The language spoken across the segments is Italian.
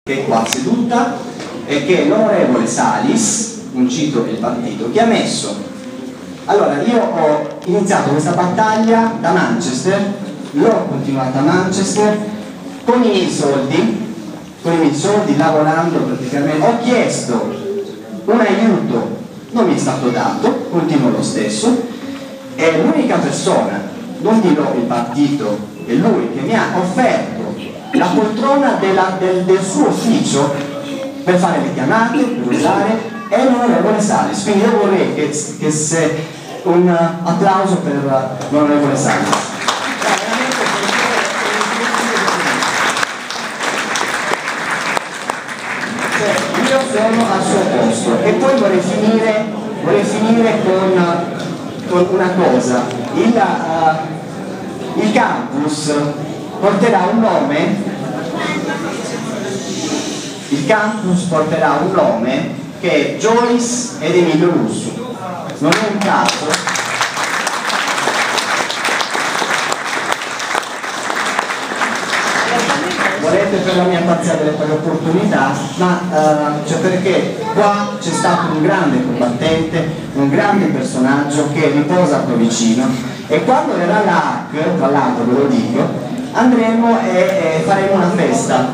che è qua seduta e che è l'onorevole Salis, non cito il partito, che ha messo. Allora, io ho iniziato questa battaglia da Manchester, l'ho continuata a Manchester con i miei soldi, lavorando praticamente. Ho chiesto un aiuto, non mi è stato dato, continuo lo stesso, e l'unica persona, non dirò il partito, è lui che mi ha offerto la poltrona del suo ufficio per fare le chiamate, per usare, è l'onorevole Salis. Quindi io vorrei che se un applauso per l'onorevole Salis. Io sono al suo posto. E poi vorrei finire con una cosa. Il campus porterà un nome. Il campus porterà un nome che è Joyce ed Emilio Russo. Non è un caso. Volete per la mia parziale delle opportunità, ma cioè perché qua c'è stato un grande combattente, un grande personaggio che riposa qua vicino, e quando verrà l'AC, tra l'altro ve lo dico, andremo e faremo una festa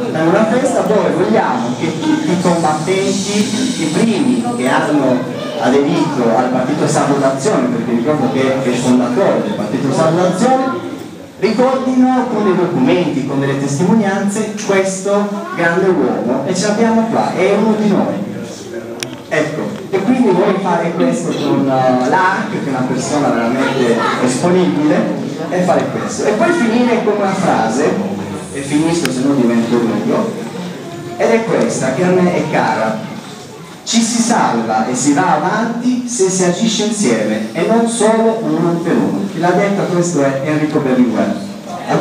dove vogliamo che tutti i combattenti, i primi che hanno aderito al Partito Sardo d'Azione, perché ricordo che è il fondatore del Partito Sardo d'Azione, ricordino con dei documenti, con delle testimonianze questo grande uomo, e ce l'abbiamo qua, è uno di noi. Ecco, e quindi vuoi fare questo con l'ARC, che è una persona veramente disponibile, e fare questo. E poi finire con una frase, e finisco se no divento lungo, ed è questa, che a me è cara. Ci si salva e si va avanti se si agisce insieme e non solo uno per uno. Chi l'ha detto questo è Enrico Berlinguer. A